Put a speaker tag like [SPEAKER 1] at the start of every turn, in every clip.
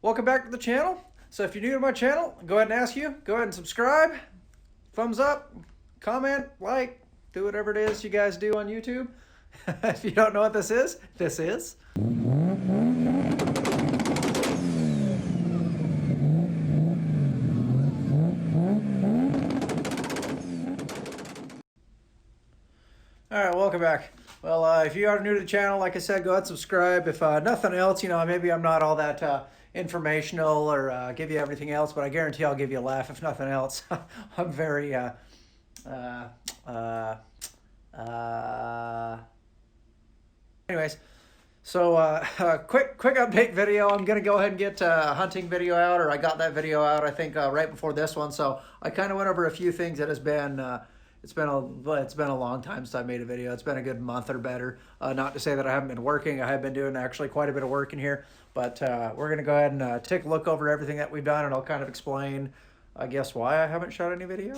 [SPEAKER 1] Welcome back to the channel. So if you're new to my channel, go ahead and go ahead and subscribe, thumbs up, comment, like, do whatever it is you guys do on YouTube. If you don't know what this is, this is. All right, welcome back. Well, if you are new to the channel, like I said, go ahead and subscribe. If nothing else, maybe I'm not all that informational or give you everything else, but I guarantee I'll give you a laugh, if nothing else. I'm very, uh, uh, anyways, so quick update video. I'm gonna go ahead and get a hunting video out, or I got that video out, I think, right before this one. So I kind of went over a few things that has been. It's been a long time since I made a video. It's been a good month or better. Not to say that I haven't been working. I have been doing actually quite a bit of work in here, but we're gonna go ahead and take a look over everything that we've done, and I'll kind of explain, I guess, why I haven't shot any video.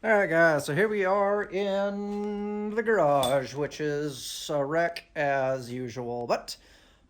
[SPEAKER 1] All right, guys, so here we are in the garage, which is a wreck as usual, but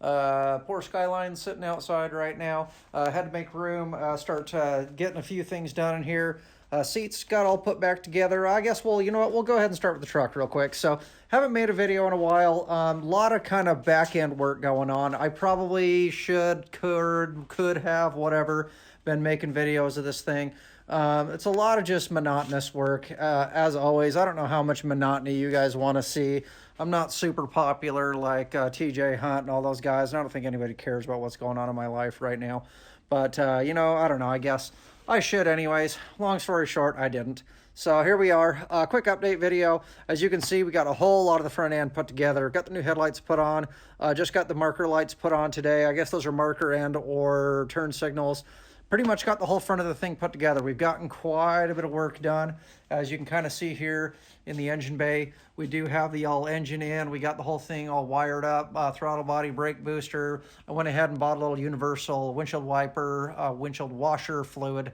[SPEAKER 1] poor Skyline's sitting outside right now. Had to make room, start getting a few things done in here. Seats got all put back together. I guess you know what, we'll go ahead and start with the truck real quick. So, haven't made a video in a while. A lot of kind of back-end work going on. I probably could have, whatever, been making videos of this thing. It's a lot of just monotonous work. As always, I don't know how much monotony you guys want to see. I'm not super popular like TJ Hunt and all those guys. I don't think anybody cares about what's going on in my life right now. But, I don't know, I guess I should anyways. Long story short, I didn't. So here we are, quick update video. As you can see, we got a whole lot of the front end put together. Got the new headlights put on. Just got the marker lights put on today. I guess those are marker and or turn signals. Pretty much got the whole front of the thing put together. We've gotten quite a bit of work done. As you can kind of see here in the engine bay, we do have the all engine in. We got the whole thing all wired up, throttle body, brake booster. I went ahead and bought a little universal windshield wiper, windshield washer fluid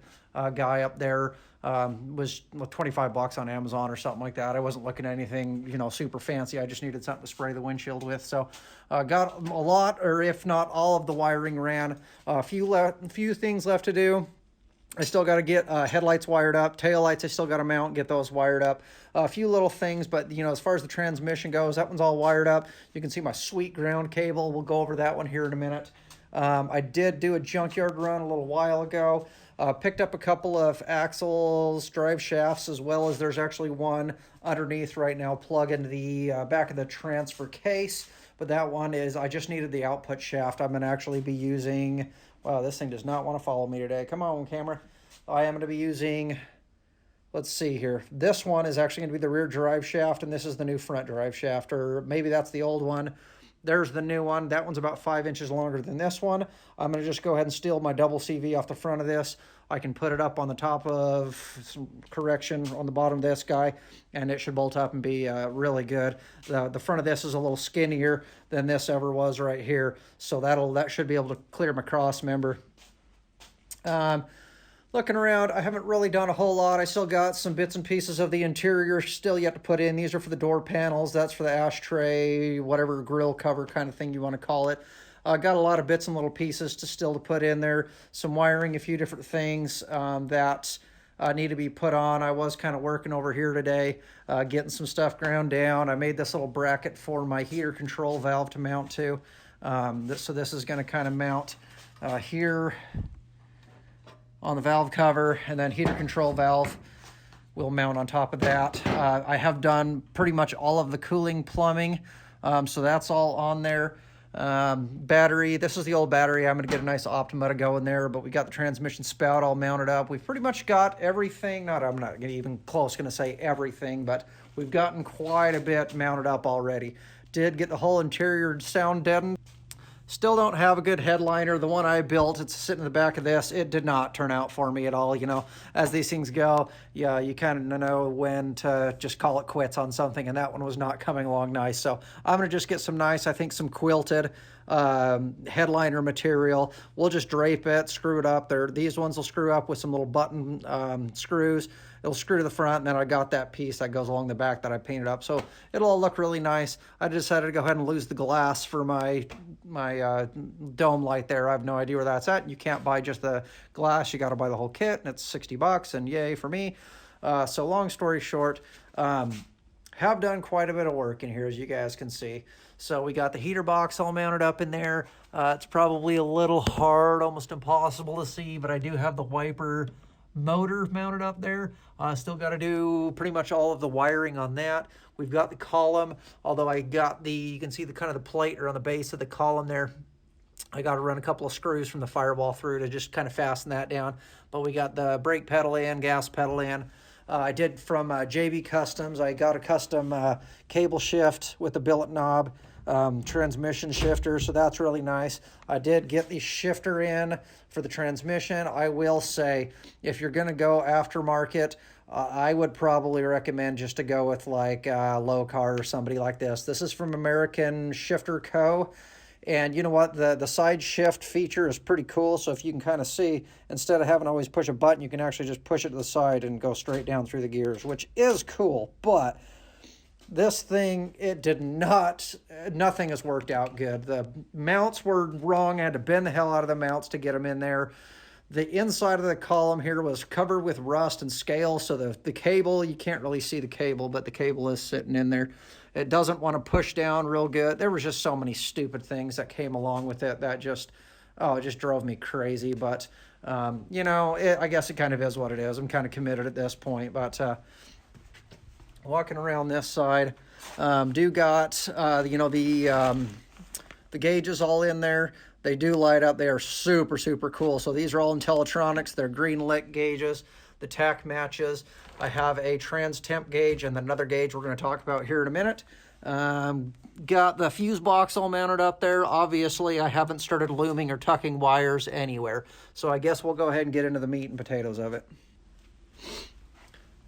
[SPEAKER 1] guy up there. Was 25 bucks on Amazon or something like that. I wasn't looking at anything, super fancy. I just needed something to spray the windshield with. So got a lot, or if not all of the wiring ran. A few things left to do. I still got to get headlights wired up. Tail lights I still got to mount, get those wired up. A few little things, but as far as the transmission goes, that one's all wired up. You can see my sweet ground cable. We'll go over that one here in a minute. I did do a junkyard run a little while ago. Picked up a couple of axles, drive shafts, as well as there's actually one underneath right now plug into the back of the transfer case. But that one is, I just needed the output shaft. I'm going to actually be using, wow, this thing does not want to follow me today. Come on, camera. I am going to be using, let's see here. This one is actually going to be the rear drive shaft, and this is the new front drive shaft, or maybe that's the old one. There's the new one. That one's about 5 inches longer than this one. I'm going to just go ahead and steal my double CV off the front of this. I can put it up on the top of some correction on the bottom of this guy, and it should bolt up and be really good. The front of this is a little skinnier than this ever was right here, so that should be able to clear my cross member. Looking around, I haven't really done a whole lot. I still got some bits and pieces of the interior still yet to put in. These are for the door panels. That's for the ashtray, whatever grill cover kind of thing you want to call it. Got a lot of bits and little pieces to put in there. Some wiring, a few different things that need to be put on. I was kind of working over here today, getting some stuff ground down. I made this little bracket for my heater control valve to mount to. So this is going to kind of mount here on the valve cover, and then heater control valve will mount on top of that. I have done pretty much all of the cooling plumbing, so that's all on there. Battery, this is the old battery. I'm going to get a nice Optima to go in there, but we got the transmission spout all mounted up. We've pretty much got everything. I'm not gonna even close going to say everything, but we've gotten quite a bit mounted up already. Did get the whole interior sound deadened. Still don't have a good headliner. The one I built, it's sitting in the back of this. It did not turn out for me at all. As these things go, yeah, you kind of know when to just call it quits on something, and that one was not coming along nice. So I'm going to just get some nice, I think some quilted headliner material. We'll just drape it, screw it up there. These ones will screw up with some little button screws. It'll screw to the front, and then I got that piece that goes along the back that I painted up. So it'll all look really nice. I decided to go ahead and lose the glass for my dome light there. I have no idea where that's at. You can't buy just the glass. You got to buy the whole kit, and it's $60, and yay for me. So long story short, have done quite a bit of work in here, as you guys can see. So we got the heater box all mounted up in there. It's probably a little hard, almost impossible to see, but I do have the wiper motor mounted up there. Still got to do pretty much all of the wiring on that. We've got the column, although I got you can see the kind of the plate or on the base of the column there. I got to run a couple of screws from the firewall through to just kind of fasten that down. But we got the brake pedal in, gas pedal in. I did from JB Customs. I got a custom cable shift with the billet knob, transmission shifter, so that's really nice. I did get the shifter in for the transmission. I will say, if you're going to go aftermarket, I would probably recommend just to go with like Low-Car or somebody like this. This is from American Shifter Co. And you know what? The side shift feature is pretty cool. So if you can kind of see, instead of having to always push a button, you can actually just push it to the side and go straight down through the gears, which is cool. But this thing, it did not, nothing has worked out good. The mounts were wrong. I had to bend the hell out of the mounts to get them in there. The inside of the column here was covered with rust and scale, so the cable, you can't really see the cable, but the cable is sitting in there. It doesn't want to push down real good. There was just so many stupid things that came along with it that just, it just drove me crazy. But, you know, I guess it kind of is what it is. I'm kind of committed at this point. But walking around this side, do got, you know, the gauges all in there. They do light up. They are super, super cool. So these are all Intellitronics. They're green lit gauges. The tack matches. I have a trans temp gauge and another gauge we're going to talk about here in a minute. Got the fuse box all mounted up there. Obviously, I haven't started looming or tucking wires anywhere. So I guess we'll go ahead and get into the meat and potatoes of it.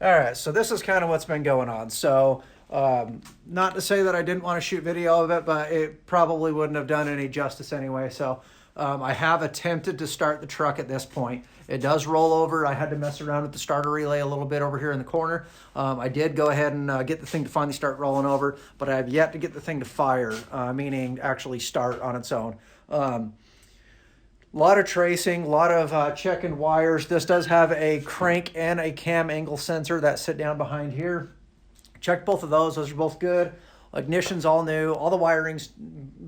[SPEAKER 1] All right, so this is kind of what's been going on. So not to say that I didn't want to shoot video of it, but it probably wouldn't have done any justice anyway. So I have attempted to start the truck at this point. It does roll over. I had to mess around with the starter relay a little bit over here in the corner. I did go ahead and get the thing to finally start rolling over, but I have yet to get the thing to fire, meaning actually start on its own. A lot of tracing, a lot of checking wires. This does have a crank and a cam angle sensor that sit down behind here. Checked both of those. Those are both good. Ignition's all new. All the wiring's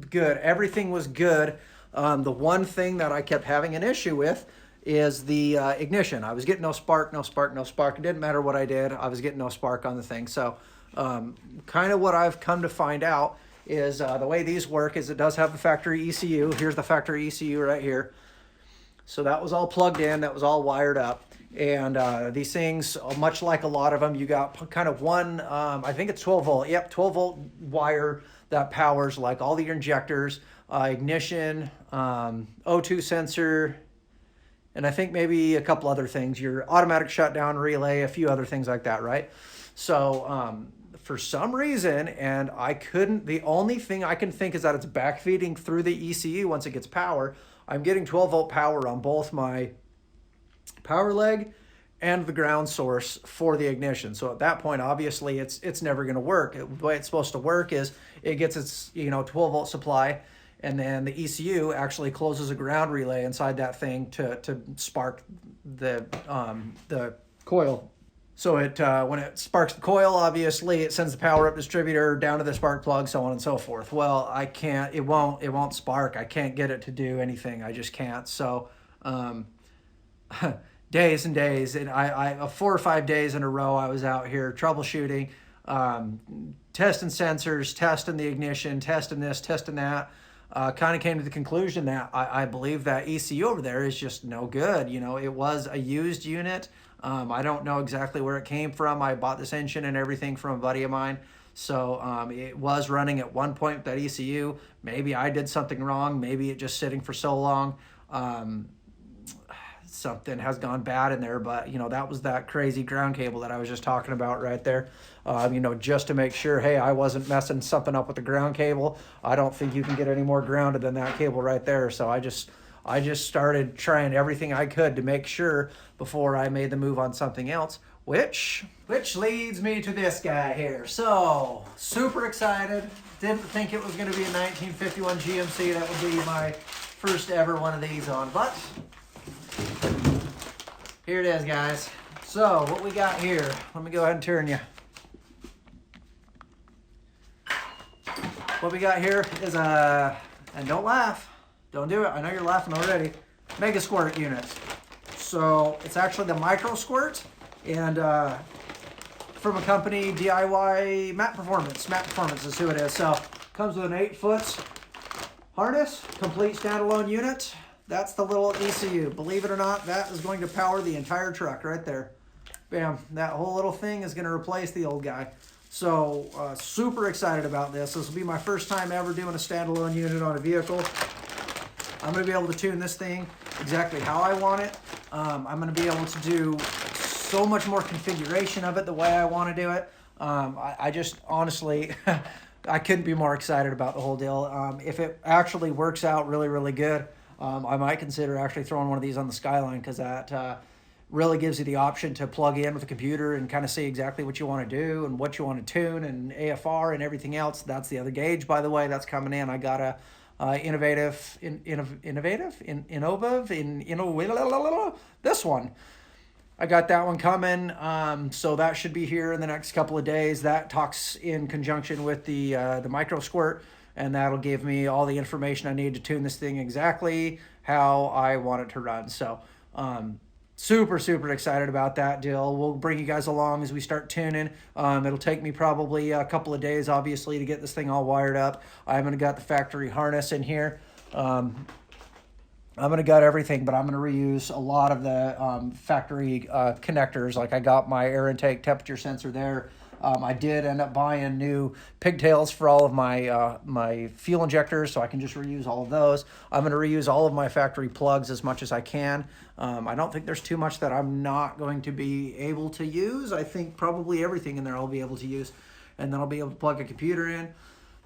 [SPEAKER 1] good. Everything was good. The one thing that I kept having an issue with is the ignition. I was getting no spark, no spark, no spark. It didn't matter what I did. I was getting no spark on the thing. So kind of what I've come to find out is the way these work is it does have the factory ECU. Here's the factory ECU right here. So that was all plugged in. That was all wired up. And these things, much like a lot of them, you got kind of one, I think it's 12 volt. Yep, 12 volt wire that powers like all your injectors, ignition, O2 sensor, and I think maybe a couple other things, your automatic shutdown relay, a few other things like that, right? So for some reason, and the only thing I can think is that it's backfeeding through the ECU once it gets power. I'm getting 12 volt power on both my power leg and the ground source for the ignition. So at that point, obviously, it's never going to work. The way it's supposed to work is it gets its 12 volt supply, and then the ECU actually closes a ground relay inside that thing to spark the coil. So it when it sparks the coil, obviously it sends the power up distributor down to the spark plug, so on and so forth. Well, I can't. It won't spark. I can't get it to do anything. I just can't. So days and days, and I 4 or 5 days in a row, I was out here troubleshooting, testing sensors, testing the ignition, testing this, testing that. Kind of came to the conclusion that I believe that ECU over there is just no good. You know, it was a used unit. I don't know exactly where it came from. I bought this engine and everything from a buddy of mine. So it was running at one point with that ECU. Maybe I did something wrong. Maybe it just sitting for so long. something has gone bad in there. But, you know, that was that crazy ground cable that I was just talking about right there. You know, just to make sure, hey, I wasn't messing something up with the ground cable. I don't think you can get any more grounded than that cable right there. So I just started trying everything I could to make sure before I made the move on something else, which leads me to this guy here. So, super excited. Didn't think it was going to be a 1951 GMC. That would be my first ever one of these on, but here it is, guys. So, what we got here, let me go ahead and turn you. What we got here is and don't laugh, don't do it, I know you're laughing already, megasquirt units. So it's actually the Microsquirt, and from a company, DIY Mat Performance. Mat Performance is who it is. So comes with an 8-foot harness, complete standalone unit. That's the little ECU. Believe it or not, that is going to power the entire truck right there. Bam, that whole little thing is going to replace the old guy. So super excited about this. This will be my first time ever doing a standalone unit on a vehicle. I'm going to be able to tune this thing exactly how I want it. I'm going to be able to do so much more configuration of it the way I want to do it. I just honestly, I couldn't be more excited about the whole deal. If it actually works out really, really good, I might consider actually throwing one of these on the Skyline, because that really gives you the option to plug in with a computer and kind of see exactly what you want to do and what you want to tune and AFR and everything else. That's the other gauge, by the way, that's coming in. I got a this one. I got that one coming, so that should be here in the next couple of days. That talks in conjunction with the Microsquirt, and that'll give me all the information I need to tune this thing exactly how I want it to run. So super excited about that deal. We'll bring you guys along as we start tuning. It'll take me probably a couple of days, obviously, to get this thing all wired up. I'm going to got the factory harness in here. I'm going to gut everything, but I'm going to reuse a lot of the factory connectors. Like I got my air intake temperature sensor there. I did end up buying new pigtails for all of my my fuel injectors, so I can just reuse all of those. I'm going to reuse all of my factory plugs as much as I can. I don't think there's too much that I'm not going to be able to use. I think probably everything in there I'll be able to use. And then I'll be able to plug a computer in,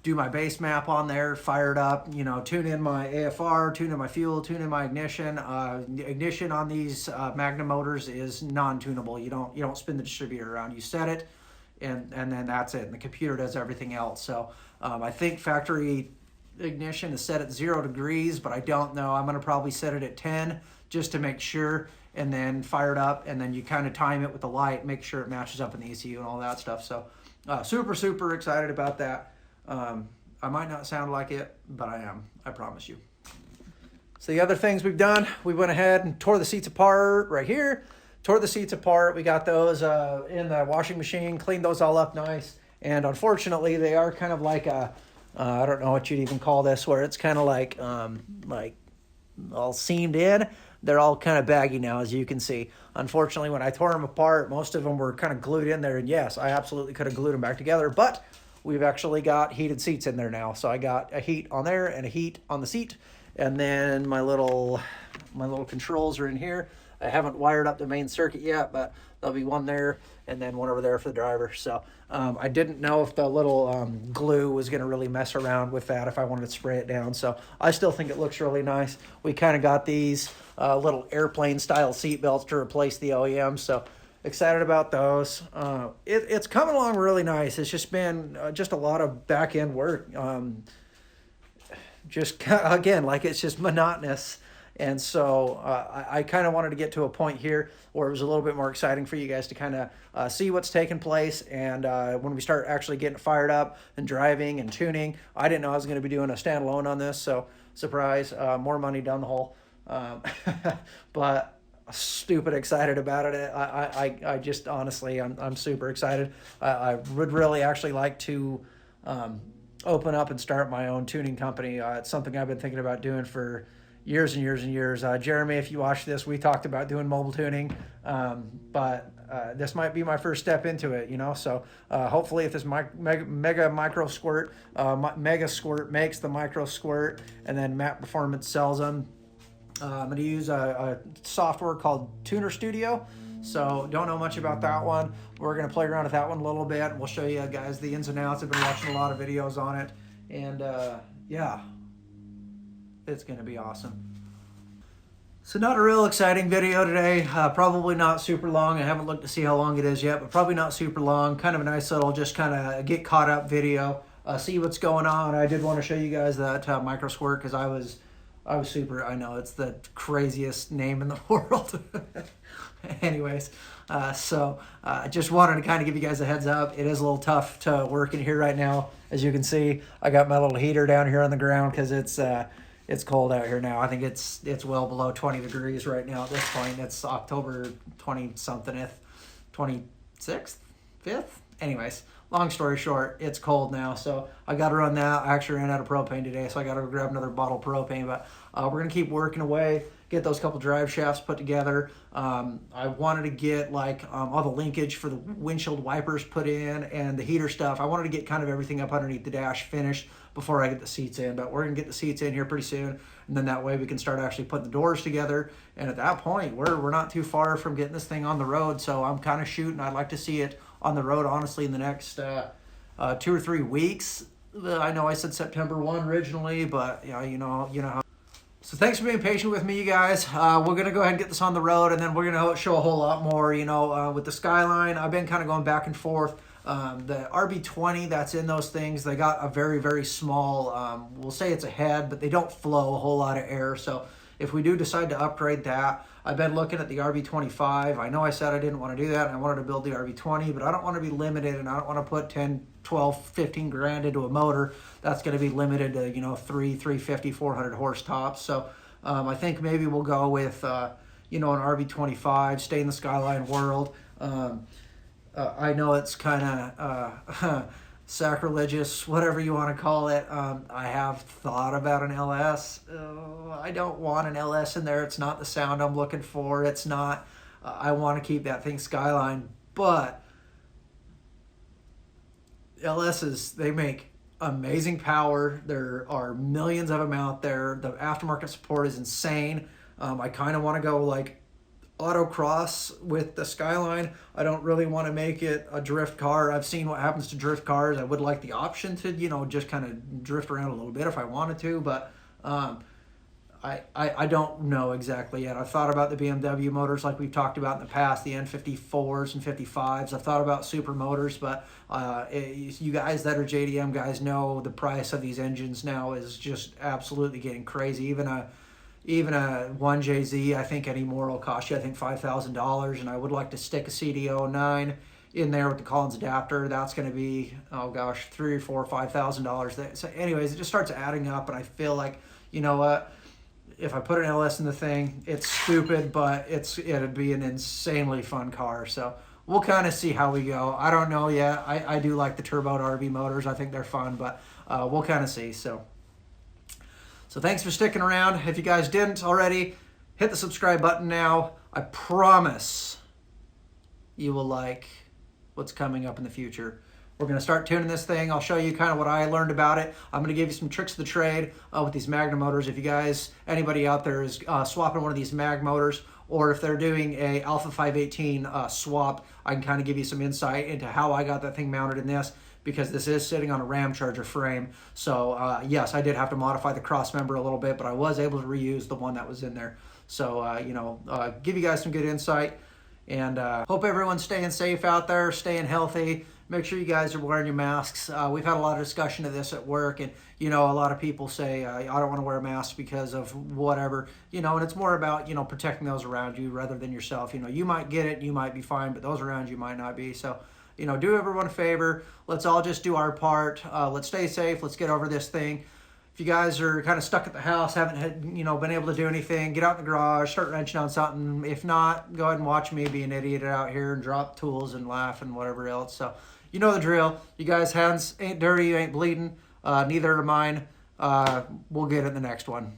[SPEAKER 1] do my base map on there, fire it up, you know, tune in my AFR, tune in my fuel, tune in my ignition. Ignition on these Magnum motors is non-tunable. You don't spin the distributor around. You set it, and then that's it. And the computer does everything else. So I think factory ignition is set at 0 degrees, but I don't know. I'm going to probably set it at 10 just to make sure, and then fire it up, and then you kind of time it with the light, make sure it matches up in the ECU and all that stuff. So super excited about that. I might not sound like it, but I am, I promise you. So the other things we've done, we went ahead and tore the seats apart right here. Tore the seats apart. We got those in the washing machine, cleaned those all up nice. And unfortunately, they are kind of like a, I don't know what you'd even call this, where it's kind of like all seamed in. They're all kind of baggy now, as you can see. Unfortunately, when I tore them apart, most of them were kind of glued in there. And yes, I absolutely could have glued them back together, but we've actually got heated seats in there now. So I got a heat on there and a heat on the seat. And then my little controls are in here. I haven't wired up the main circuit yet, but there'll be one there and then one over there for the driver. So I didn't know if the little glue was going to really mess around with that if I wanted to spray it down. So I still think it looks really nice. We kind of got these little airplane style seat belts to replace the OEM. So excited about those. It's coming along really nice. It's just been just a lot of back end work. Just again, like it's just monotonous. And so I kind of wanted to get to a point here where it was a little bit more exciting for you guys to kind of see what's taking place. And when we start actually getting fired up and driving and tuning, I didn't know I was going to be doing a standalone on this. So surprise, more money down the hole. But stupid excited about it. I just honestly, I'm super excited. I would really actually like to open up and start my own tuning company. It's something I've been thinking about doing for years and years and years. Jeremy, if you watch this, we talked about doing mobile tuning, but this might be my first step into it, you know. So hopefully, if this megasquirt makes the Microsquirt, and then Mat Performance sells them, I'm going to use a software called Tunerstudio. So don't know much about that one. We're going to play around with that one a little bit. We'll show you guys the ins and outs. I've been watching a lot of videos on it. And yeah, it's going to be awesome. So not a real exciting video today. Probably not super long. I haven't looked to see how long it is yet, but probably not super long. Kind of a nice little just kind of get caught up video. See what's going on. I did want to show you guys that Microsquirt because I was super. I know it's the craziest name in the world. Anyways, I just wanted to kind of give you guys a heads up. It is a little tough to work in here right now. As you can see, I got my little heater down here on the ground because it's cold out here now. I think it's well below 20 degrees right now at this point. It's October 20-somethingth, 26th, 5th. Anyways, long story short, it's cold now, so I got to run that. I actually ran out of propane today, so I got to grab another bottle of propane. But we're going to keep working away, get those couple drive shafts put together. I wanted to get like all the linkage for the windshield wipers put in and the heater stuff. I wanted to get kind of everything up underneath the dash finished before I get the seats in. But we're going to get the seats in here pretty soon, and then that way we can start actually putting the doors together. And at that point, we're not too far from getting this thing on the road, so I'm kind of shooting. I'd like to see it on the road, honestly, in the next 2 or 3 weeks. I know I said September 1 originally, but you know how. So thanks for being patient with me, you guys. We're going to go ahead and get this on the road, and then we're going to show a whole lot more, with the Skyline. I've been kind of going back and forth. The RB20 that's in those things, they got a very, very small, we'll say it's a head, but they don't flow a whole lot of air. So if we do decide to upgrade that, I've been looking at the RB25. I know I said I didn't want to do that, and I wanted to build the RB20, but I don't want to be limited, and I don't want to put 10, 12, 15 grand into a motor that's going to be limited to, 350, 400 horse tops. So I think maybe we'll go with, an RB25, stay in the Skyline world. I know it's kind of sacrilegious, whatever you want to call it. I have thought about an LS. I don't want an LS in there. It's not the sound I'm looking for. It's not, I want to keep that thing Skyline, but LSs, they make amazing power. There are millions of them out there. The aftermarket support is insane. I kind of want to go like autocross with the Skyline. I don't really want to make it a drift car. I've seen what happens to drift cars. I would like the option to, just kind of drift around a little bit if I wanted to, but I don't know exactly yet. I've thought about the BMW motors like we've talked about in the past, the N54s and 55s. I've thought about super motors, but you guys that are JDM guys know the price of these engines now is just absolutely getting crazy. Even a 1JZ, I think anymore will cost you, I think, $5,000, and I would like to stick a CD09 in there with the Collins adapter. That's going to be, oh gosh, $3,000 or $4,000 or $5,000. So anyways, it just starts adding up, and I feel like, you know what, if I put an LS in the thing, it's stupid, but it'd be an insanely fun car. So we'll kind of see how we go. I don't know yet. I do like the turboed RB motors. I think they're fun, but we'll kind of see. So thanks for sticking around. If you guys didn't already, hit the subscribe button now. I promise you will like what's coming up in the future. We're going to start tuning this thing. I'll show you kind of what I learned about it. I'm going to give you some tricks of the trade with these Magna motors. If you guys, anybody out there is swapping one of these Mag motors, or if they're doing a Alpha 518 swap, I can kind of give you some insight into how I got that thing mounted in this, because this is sitting on a Ram Charger frame. So yes, I did have to modify the cross member a little bit, but I was able to reuse the one that was in there. So, give you guys some good insight, and hope everyone's staying safe out there, staying healthy. Make sure you guys are wearing your masks. We've had a lot of discussion of this at work, and, a lot of people say, I don't want to wear a mask because of whatever, and it's more about, protecting those around you rather than yourself. You might get it, you might be fine, but those around you might not be. So, do everyone a favor. Let's all just do our part. Let's stay safe. Let's get over this thing. If you guys are kind of stuck at the house, haven't had, been able to do anything, get out in the garage, start wrenching on something. If not, go ahead and watch me be an idiot out here and drop tools and laugh and whatever else. So, you know the drill. You guys' hands ain't dirty, you ain't bleeding. Neither are mine. We'll get it in the next one.